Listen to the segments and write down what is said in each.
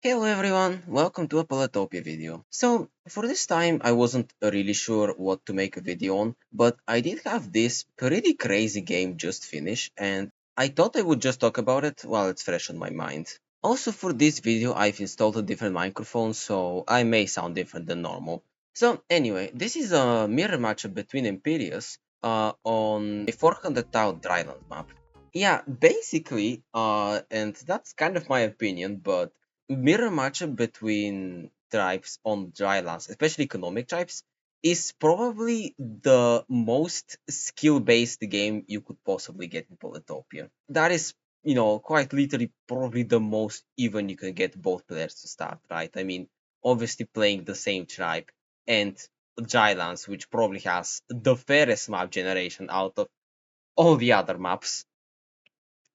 Hello everyone, welcome to a Palatopia video. So, for this time I wasn't really sure what to make a video on, but I did have this pretty crazy game just finished and I thought I would just talk about it while it's fresh on my mind. Also for this video I've installed a different microphone so I may sound different than normal. So anyway, this is a mirror matchup between Imperius on a 400 tile dryland map. Yeah, basically, and that's kind of my opinion, but mirror matchup between tribes on dry lands, especially economic tribes, is probably the most skill-based game you could possibly get in Polytopia. That is, quite literally probably the most even you can get both players to start, right? I mean, obviously playing the same tribe and dry lands, which probably has the fairest map generation out of all the other maps.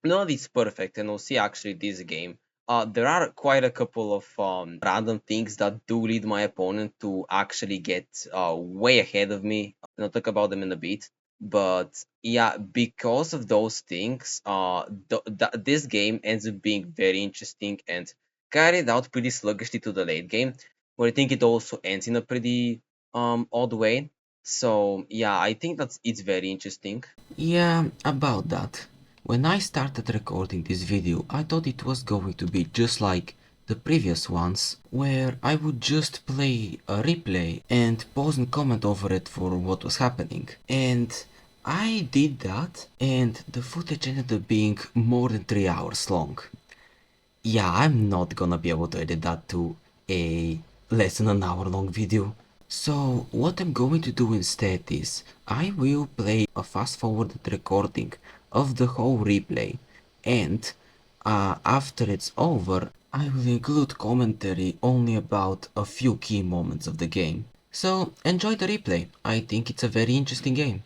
None of it's perfect, and we'll see actually this game. There are quite a couple of random things that do lead my opponent to actually get way ahead of me. And I'll talk about them in a bit. But yeah, because of those things, this game ends up being very interesting and carried out pretty sluggishly to the late game, where I think it also ends in a pretty odd way. So yeah, I think it's very interesting. Yeah, about that. When I started recording this video, I thought it was going to be just like the previous ones, where I would just play a replay and pause and comment over it for what was happening. And I did that, and the footage ended up being more than 3 hours long. Yeah, I'm not gonna be able to edit that to a less than an hour long video. So what I'm going to do instead is I will play a fast forwarded recording of the whole replay, and after it's over I will include commentary only about a few key moments of the game. So enjoy the replay, I think it's a very interesting game.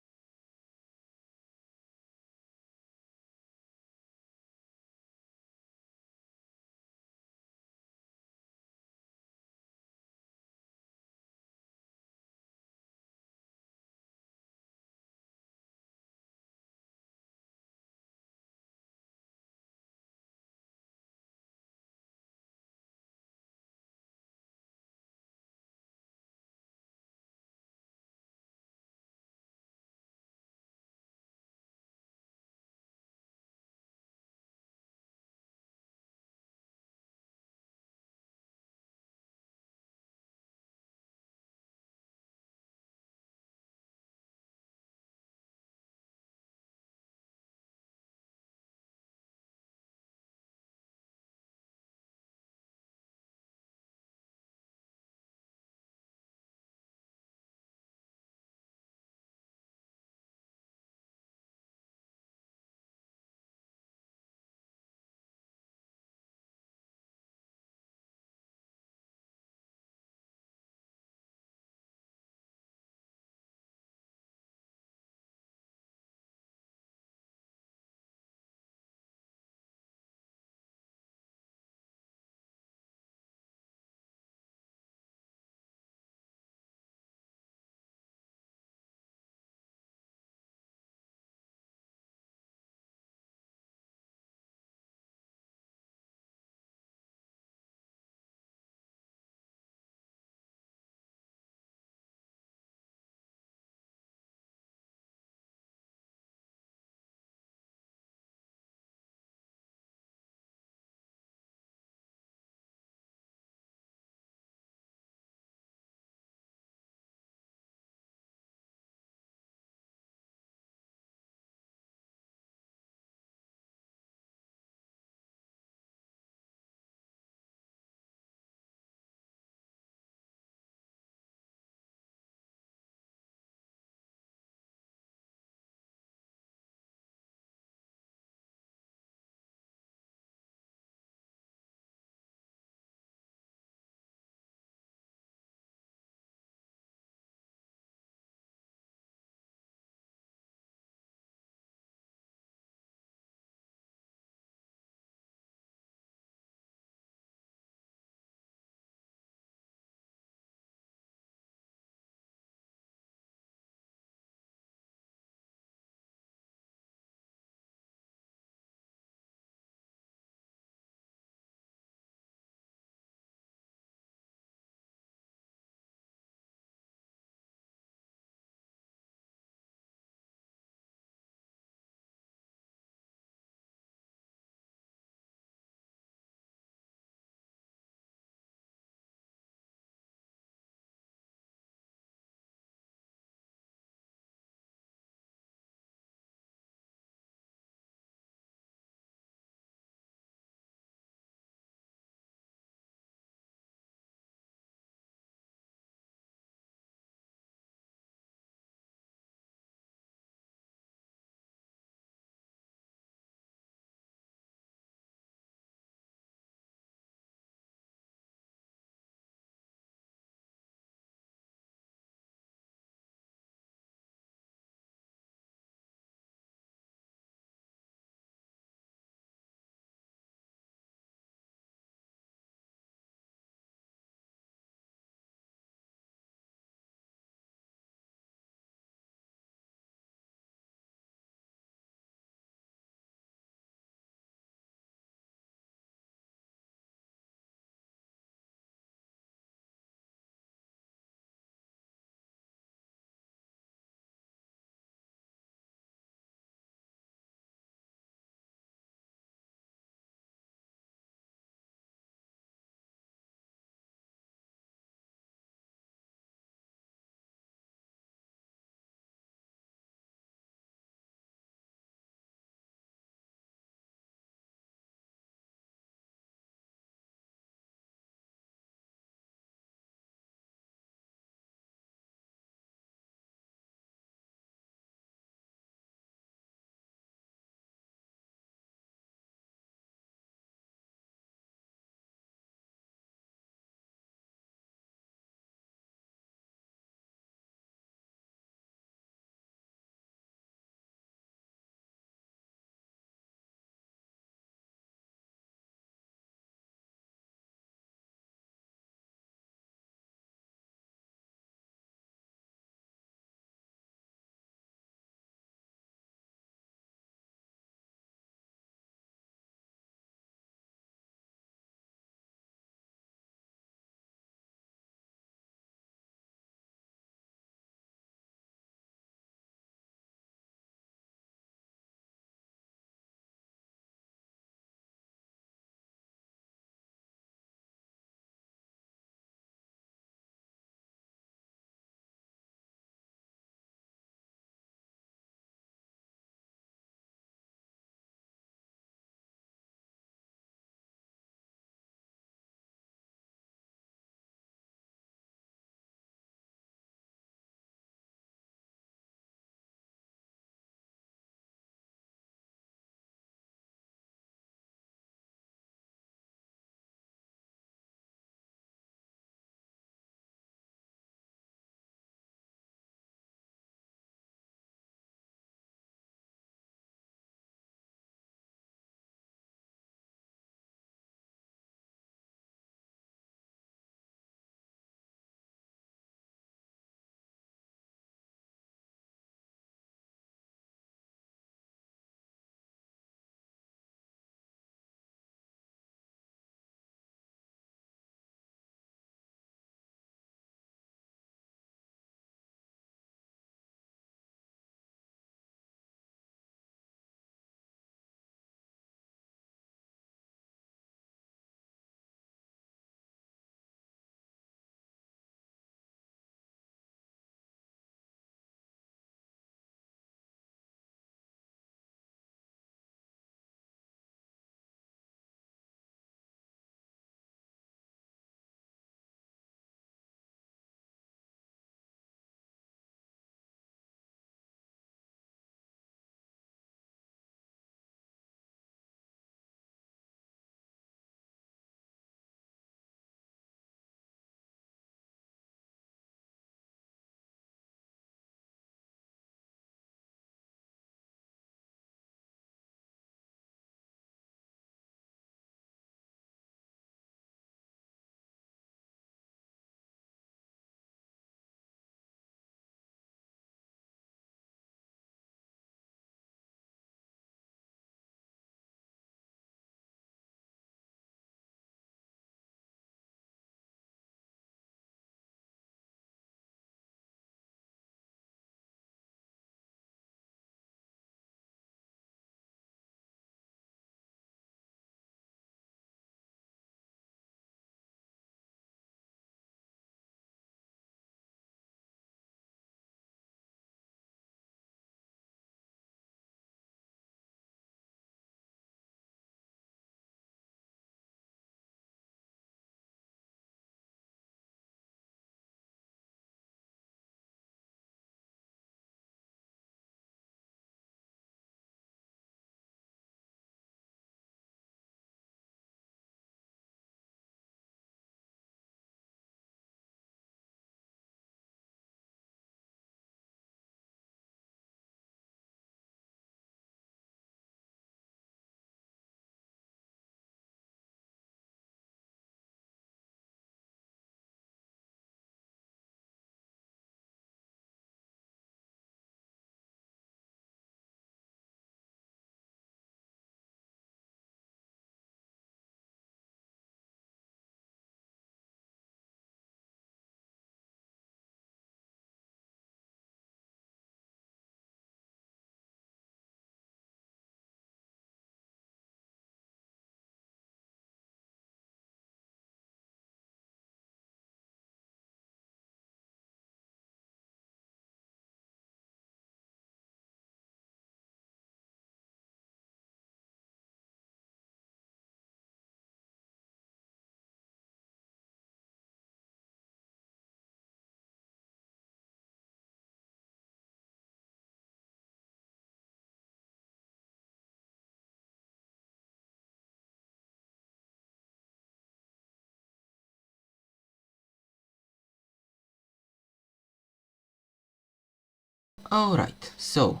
Alright, so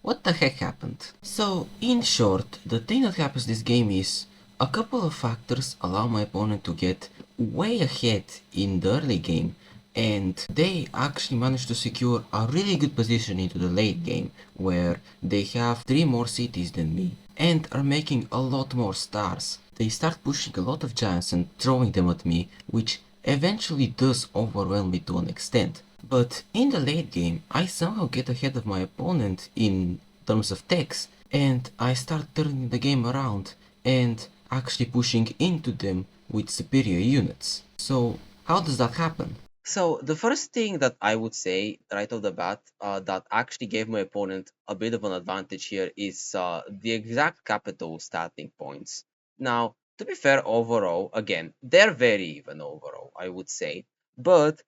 what the heck happened? So, in short, the thing that happens this game is a couple of factors allow my opponent to get way ahead in the early game, and they actually manage to secure a really good position into the late game, where they have 3 more cities than me, and are making a lot more stars. They start pushing a lot of giants and throwing them at me, which eventually does overwhelm me to an extent. But in the late game, I somehow get ahead of my opponent in terms of techs, and I start turning the game around and actually pushing into them with superior units. So, how does that happen? So the first thing that I would say right off the bat that actually gave my opponent a bit of an advantage here is the exact capital starting points. Now, to be fair, overall, again, they're very even overall, I would say. But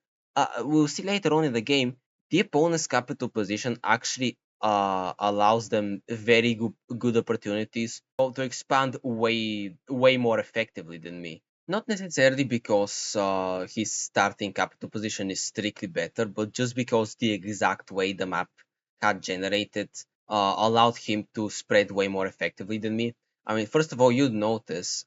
we'll see later on in the game, the opponent's capital position actually allows them very good opportunities to expand way more effectively than me. Not necessarily because his starting capital position is strictly better, but just because the exact way the map had generated allowed him to spread way more effectively than me. I mean, first of all, you'd notice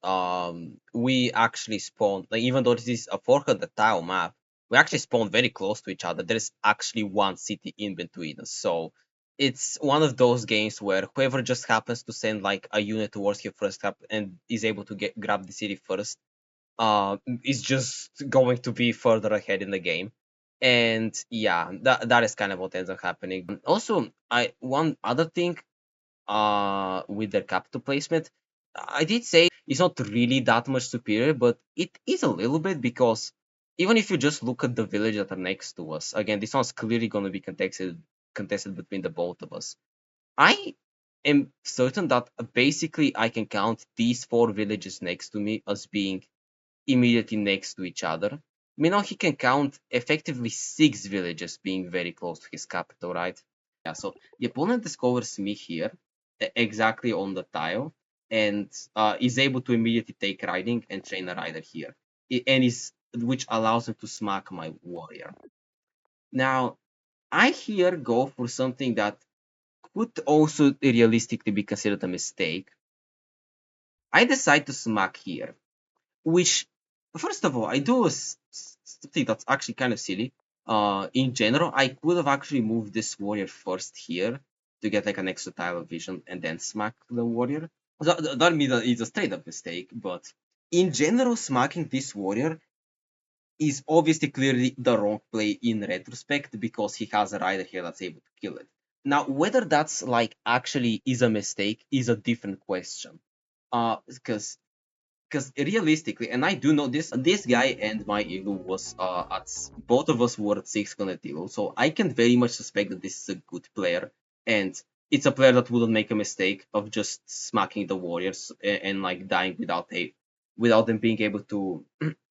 we actually spawned, like, even though this is a 400 tile map, we actually spawned very close to each other. There's actually one city in between us. So it's one of those games where whoever just happens to send like a unit towards your first cap and is able to get grab the city first is just going to be further ahead in the game. And yeah, that is kind of what ends up happening. Also, I one other thing with their capital placement, I did say it's not really that much superior, but it is a little bit because even if you just look at the village that are next to us, again, this one's clearly going to be contested between the both of us. I am certain that basically I can count these four villages next to me as being immediately next to each other. Meanwhile, he can count effectively six villages being very close to his capital, right? Yeah, so the opponent discovers me here, exactly on the tile, and is able to immediately take riding and train a rider here, and is which allows him to smack my warrior. Now, I here go for something that could also realistically be considered a mistake. I decide to smack here, which, first of all, I do think that's actually kind of silly. In general, I could have actually moved this warrior first here to get like an extra tile of vision and then smack the warrior. That means that it's a straight up mistake, but in general, smacking this warrior is obviously clearly the wrong play in retrospect because he has a rider here that's able to kill it. Now, whether that's like actually is a mistake is a different question. Because realistically, and I do know this guy and my elo was at both of us were at 600 elo, so I can very much suspect that this is a good player, and it's a player that wouldn't make a mistake of just smacking the warriors and like dying without them being able to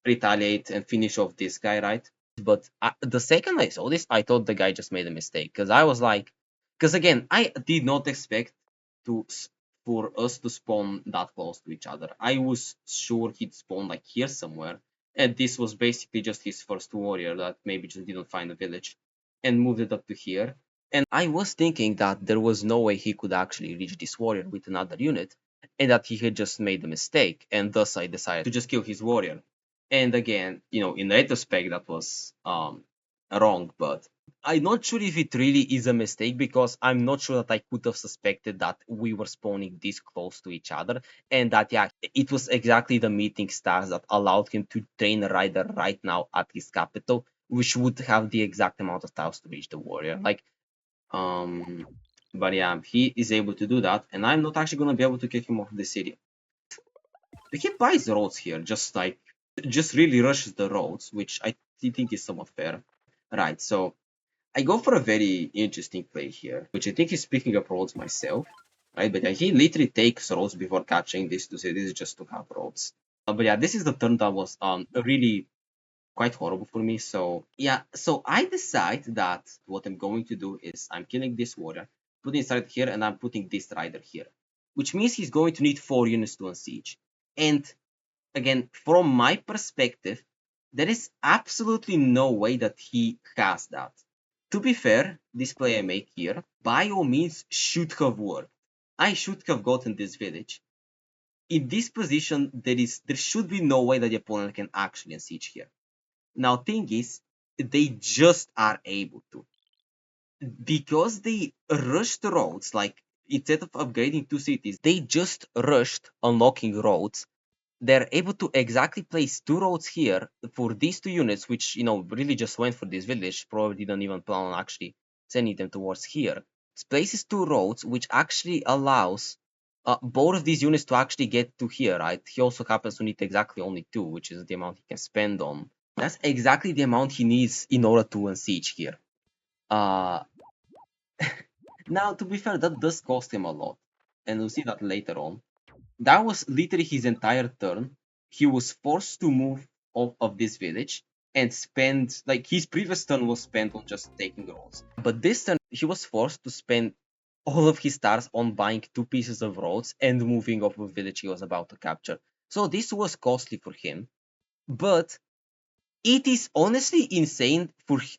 retaliate and finish off this guy, right? But the second I saw this, I thought the guy just made a mistake because I was like, because again, I did not expect to for us to spawn that close to each other. I was sure he'd spawn like here somewhere, and this was basically just his first warrior that maybe just didn't find a village and moved it up to here. And I was thinking that there was no way he could actually reach this warrior with another unit, and that he had just made a mistake, and thus I decided to just kill his warrior. And again, in retrospect, that was wrong, but I'm not sure if it really is a mistake because I'm not sure that I could have suspected that we were spawning this close to each other, and that yeah, it was exactly the meeting stars that allowed him to train a rider right now at his capital, which would have the exact amount of tiles to reach the warrior. Um, but yeah, he is able to do that, and I'm not actually gonna be able to kick him off the city. He buys roads here, just really rushes the roads, which I think is somewhat fair. Right, so I go for a very interesting play here, which I think is picking up roads myself, right? But yeah, he literally takes roads before catching this to say this is just to have roads. But yeah, this is the turn that was really quite horrible for me. So yeah, so I decide that what I'm going to do is I'm killing this warrior, putting this rider here, and I'm putting this rider here, which means he's going to need 4 units to unsiege. And again, from my perspective, there is absolutely no way that he has that. To be fair, this play I make here, by all means, should have worked. I should have gotten this village. In this position, there should be no way that the opponent can actually siege here. Now, thing is, they just are able to. Because they rushed roads, like instead of upgrading two cities, they just rushed unlocking roads. They're able to exactly place two roads here for these two units, which, really just went for this village, probably didn't even plan on actually sending them towards here. It places two roads, which actually allows both of these units to actually get to here, right? He also happens to need exactly only two, which is the amount he can spend on. That's exactly the amount he needs in order to unsiege here. Uh, Now, to be fair, that does cost him a lot, and we'll see that later on. That was literally his entire turn. He was forced to move off of this village and spend, like, his previous turn was spent on just taking roads. But this turn, he was forced to spend all of his stars on buying two pieces of roads and moving off of a village he was about to capture. So this was costly for him, but it is honestly insane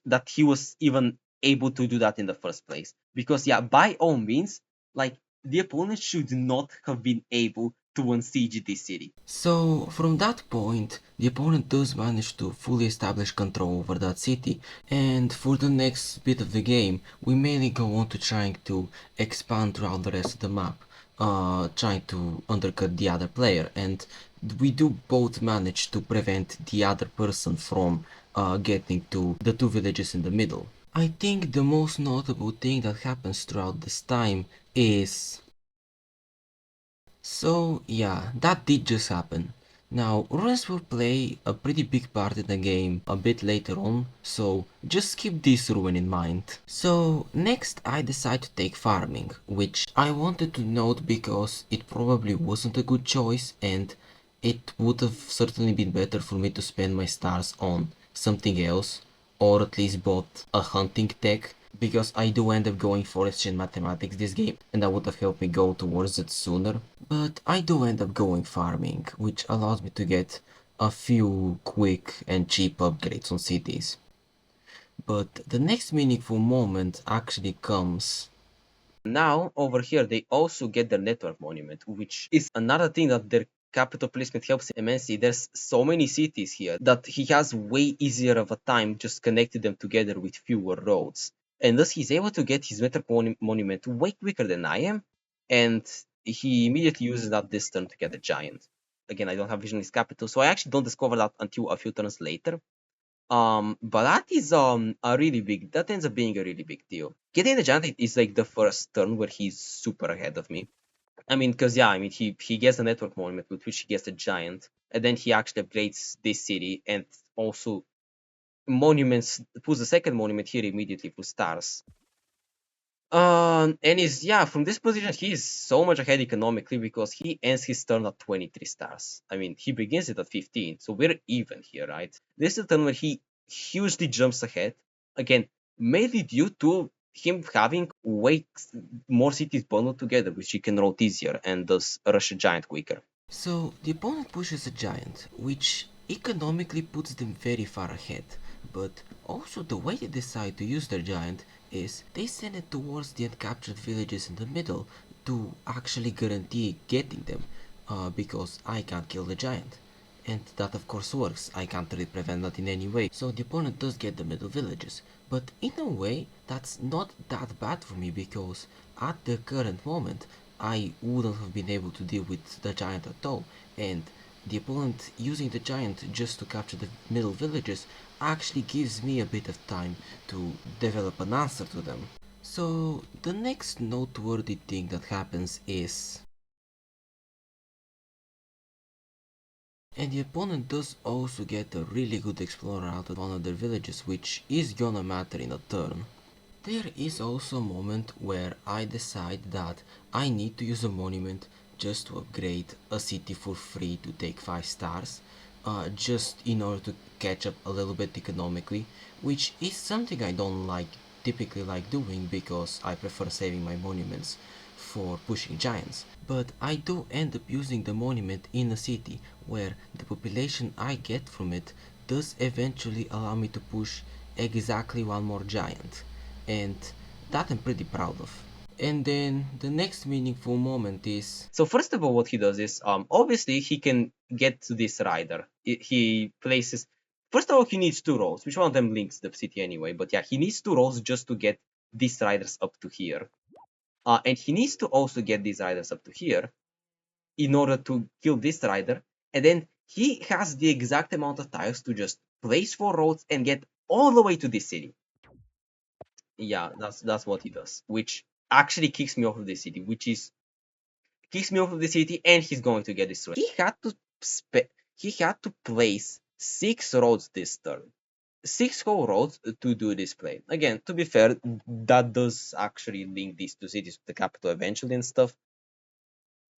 that he was even able to do that in the first place. Because yeah, by all means, like, the opponent should not have been able to unsiege this city. So from that point, the opponent does manage to fully establish control over that city, and for the next bit of the game, we mainly go on to trying to expand throughout the rest of the map, trying to undercut the other player, and we do both manage to prevent the other person from getting to the two villages in the middle. I think the most notable thing that happens throughout this time is... So yeah, that did just happen. Now, runes will play a pretty big part in the game a bit later on, so just keep this ruin in mind. So next I decide to take farming, which I wanted to note because it probably wasn't a good choice and it would have certainly been better for me to spend my stars on something else, or at least bought a hunting tech, because I do end up going forestry and mathematics this game, and that would have helped me go towards it sooner. But I do end up going farming, which allows me to get a few quick and cheap upgrades on cities. But the next meaningful moment actually comes. Now, over here, they also get their network monument, which is another thing that their capital placement helps immensely. There's so many cities here that he has way easier of a time just connecting them together with fewer roads. And thus he's able to get his network monument way quicker than I am, and he immediately uses that this turn to get a giant. Again, I don't have vision in his capital, so I actually don't discover that until a few turns later. But that is a really big. That ends up being a really big deal. Getting the giant is like the first turn where he's super ahead of me. I mean, because yeah, I mean he gets the network monument with which he gets the giant, and then he actually upgrades this city and also monuments. Puts the second monument here immediately for stars. And is yeah, from this position, he is so much ahead economically because he ends his turn at 23 stars. I mean, he begins it at 15, so we're even here, right? This is a turn where he hugely jumps ahead. Again, mainly due to him having way more cities bundled together, which he can roll easier and thus rush a giant quicker. So the opponent pushes a giant, which economically puts them very far ahead, but also the way they decide to use their giant is they send it towards the uncaptured villages in the middle to actually guarantee getting them, because I can't kill the giant. And that of course works, I can't really prevent that in any way, so the opponent does get the middle villages. But in a way, that's not that bad for me because at the current moment, I wouldn't have been able to deal with the giant at all, and the opponent using the giant just to capture the middle villages actually gives me a bit of time to develop an answer to them. So the next noteworthy thing that happens is... And the opponent does also get a really good explorer out of one of their villages, which is gonna matter in a turn. There is also a moment where I decide that I need to use a monument just to upgrade a city for free to take 5 stars, just in order to catch up a little bit economically, which is something I don't typically like doing because I prefer saving my monuments for pushing giants. But I do end up using the monument in a city where the population I get from it does eventually allow me to push exactly one more giant. and that I'm pretty proud of. And then the next meaningful moment is So first of all, what he does is, obviously he can get to this rider. He places, first of all, he needs two rolls, which one of them links the city anyway. But yeah, he needs two rolls just to get these riders up to here. And he needs to also get these riders up to here in order to kill this rider. And then he has the exact amount of tiles to just place four roads and get all the way to this city. Yeah, that's what he does, which actually kicks me off of the city, which is kicks me off of the city, and he's going to get destroyed. He had to place six roads this turn. Six whole roads to do this play. Again, to be fair, that does actually link these two cities to the capital eventually and stuff.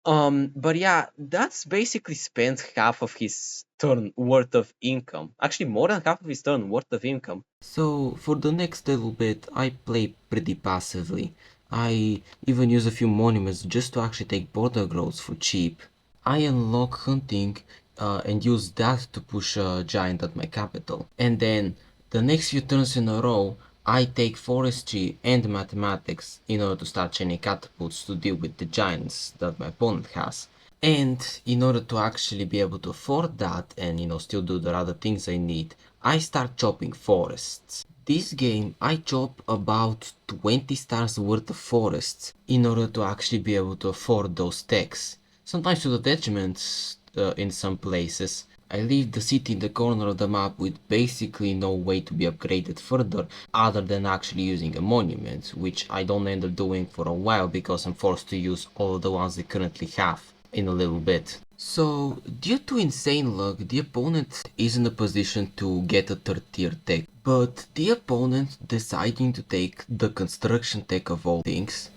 But yeah, that's basically spent half of his turn worth of income. Actually, more than half of his turn worth of income. so for the next little bit I play pretty passively. I even use a few monuments just to actually take border growths for cheap. I unlock hunting and use that to push a giant at my capital. And then the next few turns in a row, I take forestry and mathematics in order to start chaining catapults to deal with the giants that my opponent has. And in order to actually be able to afford that and still do the other things I need, I start chopping forests. This game I chop about 20 stars worth of forests in order to actually be able to afford those techs. Sometimes to the detriment in some places. I leave the city in the corner of the map with basically no way to be upgraded further other than actually using a monument, which I don't end up doing for a while because I'm forced to use all of the ones they currently have in a little bit. So, due to insane luck, the opponent is in a position to get a third tier tech, but the opponent deciding to take the construction tech of all things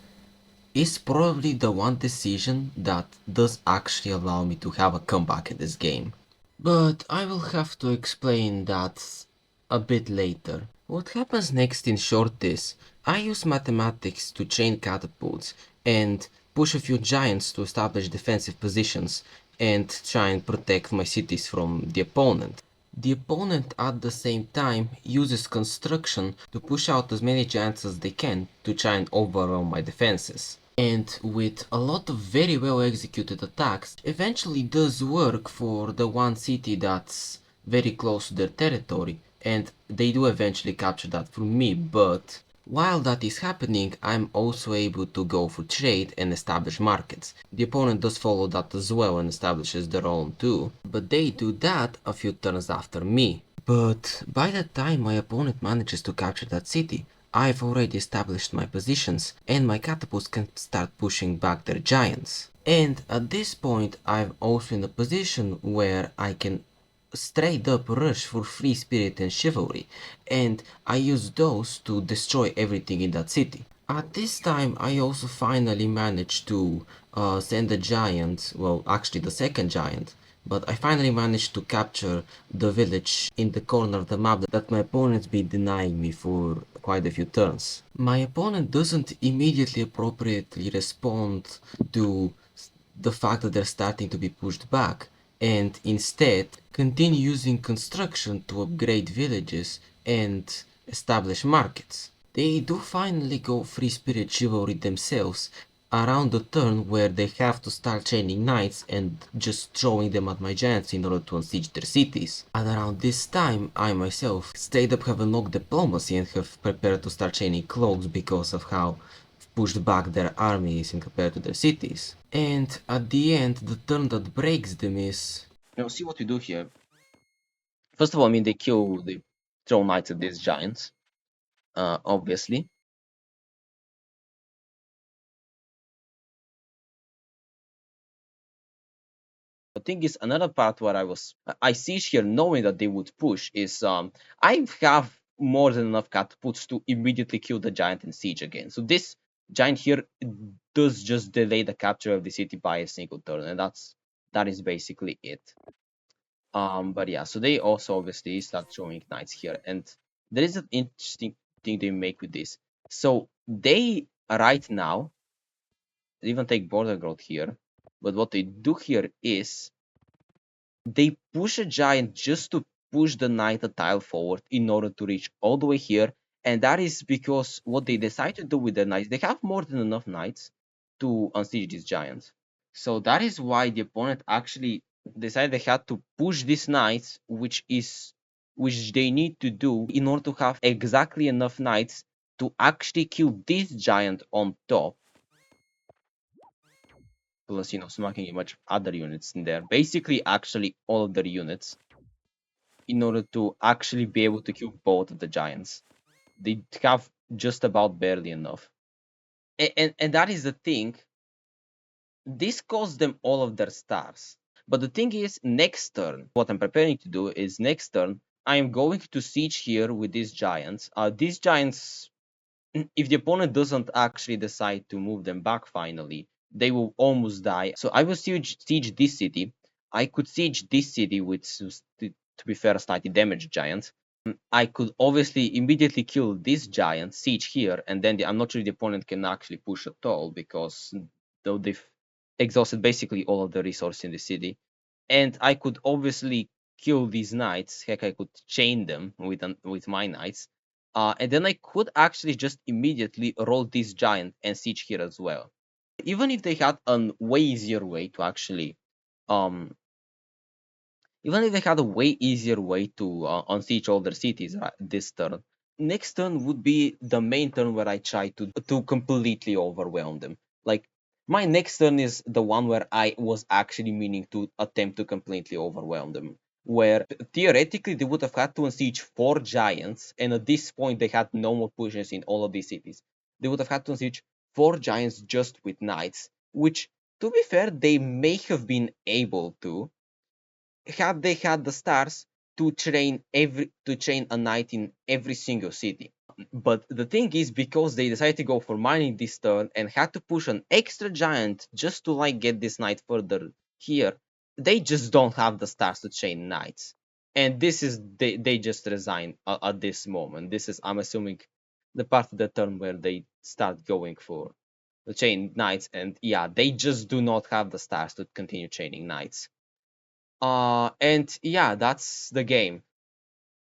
is probably the one decision that does actually allow me to have a comeback in this game. But I will have to explain that a bit later. What happens next in short is, I use mathematics to chain catapults and push a few giants to establish defensive positions and try and protect my cities from the opponent. The opponent at the same time uses construction to push out as many giants as they can to try and overwhelm my defenses. And with a lot of very well executed attacks, eventually does work for the one city that's very close to their territory, and they do eventually capture that from me, but while that is happening, I'm also able to go for trade and establish markets. The opponent does follow that as well and establishes their own too, but they do that a few turns after me. But by the time my opponent manages to capture that city, I've already established my positions and my catapults can start pushing back their giants. And at this point I'm also in a position where I can straight up rush for free spirit and chivalry, and I use those to destroy everything in that city. At this time I also finally managed to send a giant, well actually the second giant, but I finally managed to capture the village in the corner of the map that my opponent's been denying me for quite a few turns. My opponent doesn't immediately appropriately respond to the fact that they're starting to be pushed back, and instead continue using construction to upgrade villages and establish markets. They do finally go free spirit chivalry themselves around the turn where they have to start chaining knights and just throwing them at my giants in order to unsiege their cities. And around this time, I myself straight up have unlocked diplomacy and have prepared to start chaining cloaks because of how pushed back their armies in compared to their cities. And at the end, the turn that breaks them is... Now, see what we do here. First of all, I mean, they throw knights at these giants, obviously. The thing is, another part where I siege here knowing that they would push is, I have more than enough catapults to immediately kill the giant and siege again. So this giant here does just delay the capture of the city by a single turn, and that is basically it. But yeah, so they also obviously start throwing knights here, and there is an interesting thing they make with this. So they right now they even take border growth here, but what they do here is they push a giant just to push the knight a tile forward in order to reach all the way here And that is because what they decide to do with their knights, they have more than enough knights to unsiege these giants. So that is why the opponent actually decided they had to push these knights, which they need to do in order to have exactly enough knights to actually kill this giant on top. Plus, smacking a bunch of other units in there. Basically, actually all of their units in order to actually be able to kill both of the giants. They have just about barely enough. And that is the thing. This costs them all of their stars. But the thing is, next turn, what I'm preparing to do is next turn, I am going to siege here with these giants. These giants, if the opponent doesn't actually decide to move them back finally, they will almost die. So I will siege this city. I could siege this city with, to be fair, slightly damaged giants. I could obviously immediately kill this giant, siege here, and then I'm not sure the opponent can actually push at all because though they've exhausted basically all of the resources in the city. And I could obviously kill these knights. Heck, I could chain them with my knights. And then I could actually just immediately roll this giant and siege here as well. Even if they had a way easier way to actually um even if they had a way easier way to unsiege all their cities this turn, next turn would be the main turn where I try to completely overwhelm them. Like, my next turn is the one where I was actually meaning to attempt to completely overwhelm them. Where theoretically they would have had to unsiege 4 giants, and at this point they had no more pushes in all of these cities. They would have had to unsiege 4 giants just with knights, which, to be fair, they may have been able to, had they had the stars to train a knight in every single city. But the thing is, because they decided to go for mining this turn and had to push an extra giant just to like get this knight further here, they just don't have the stars to chain knights. And this is they just resign at this moment. This is, I'm assuming, the part of the turn where they start going for the chain knights, and yeah, they just do not have the stars to continue chaining knights. And yeah, that's the game.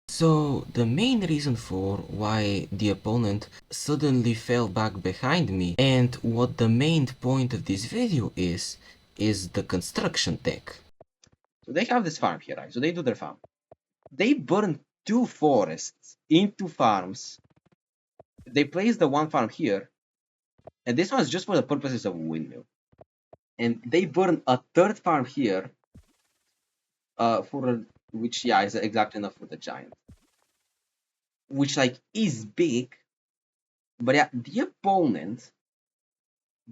So the main reason for why the opponent suddenly fell back behind me and what the main point of this video is the construction tech. So they have this farm here, right? So they do their farm. They burn 2 forests into farms. They place the one farm here, and this one's just for the purposes of a windmill. And they burn a third farm here, which yeah is exactly enough for the giant, which like is big. But yeah, the opponent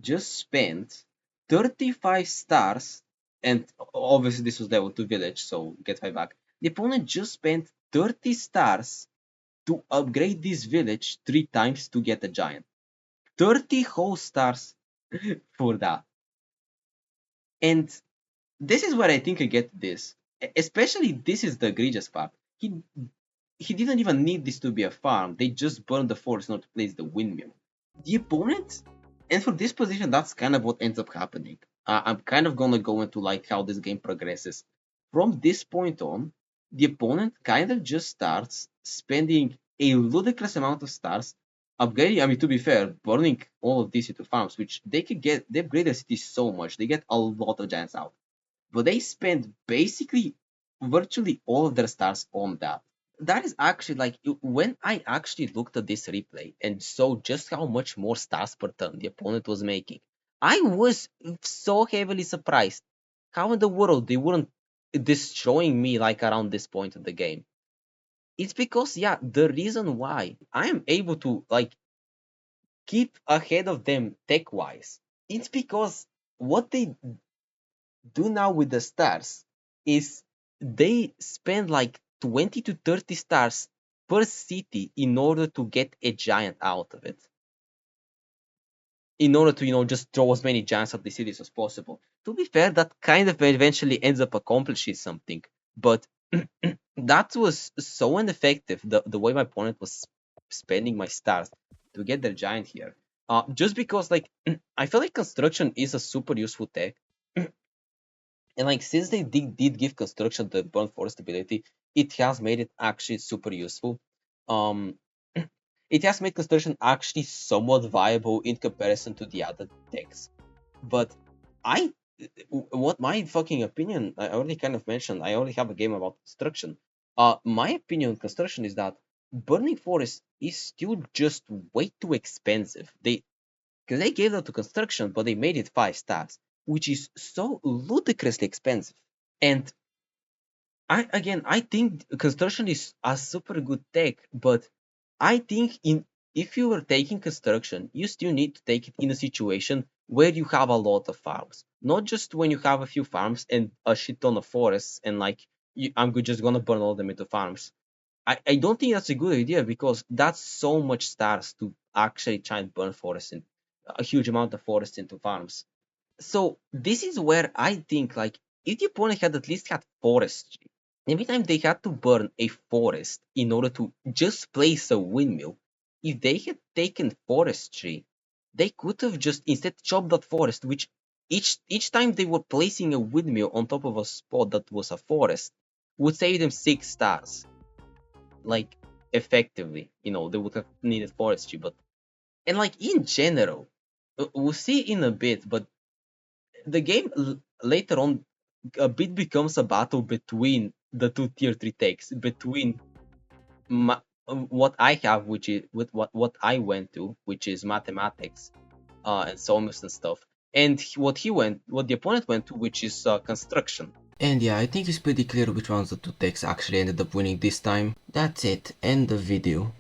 just spent 35 stars, and obviously this was level 2 village, so get 5 back. The opponent just spent 30 stars to upgrade this village 3 times to get a giant. 30 whole stars for that. And this is where I think I get this. Especially this is the egregious part. He didn't even need this to be a farm. They just burned the forest in order to place the windmill. The opponent, and for this position, that's kind of what ends up happening. I'm kind of gonna go into like how this game progresses. From this point on, the opponent kind of just starts spending a ludicrous amount of stars upgrading. I mean, to be fair, burning all of these into farms, which they could get. They upgrade the city so much, they get a lot of giants out, but they spend basically virtually all of their stars on that. That is actually like when I actually looked at this replay and saw just how much more stars per turn the opponent was making. I was so heavily surprised. How in the world they weren't destroying me like around this point of the game? It's because yeah, the reason why I am able to like keep ahead of them tech wise, it's because what they do now with the stars is they spend like 20 to 30 stars per city in order to get a giant out of it. In order to, just throw as many giants at the cities as possible. To be fair, that kind of eventually ends up accomplishing something. But that was so ineffective, the way my opponent was spending my stars to get their giant here. Just because, like, I feel like construction is a super useful tech. And like since they did give construction the burnt forest ability, it has made it actually super useful. Um, it has made construction actually somewhat viable in comparison to the other decks. But I, what my fucking opinion, I already kind of mentioned, I already have a game about construction. My opinion on construction is that Burning Forest is still just way too expensive. Because they gave that to construction, but they made it 5 stars, which is so ludicrously expensive. And I think construction is a super good tech, but I think in if you were taking construction, you still need to take it in a situation where you have a lot of farms, not just when you have a few farms and a shit ton of forests and like just gonna burn all them into farms. I don't think that's a good idea because that's so much stars to actually try and burn forests and a huge amount of forests into farms. So this is where I think like if the opponent had at least had forestry, every time they had to burn a forest in order to just place a windmill, if they had taken forestry, they could have just instead chopped that forest, which each time they were placing a windmill on top of a spot that was a forest, would save them 6 stars. Like effectively, they would have needed forestry, but and like in general, we'll see in a bit, but the game later on a bit becomes a battle between the two tier 3 takes between what I have, which is with what I went to, which is mathematics and SOMUS and stuff, and what the opponent went to, which is construction. And yeah, I think it's pretty clear which ones the two techs actually ended up winning this time. That's it, end the video.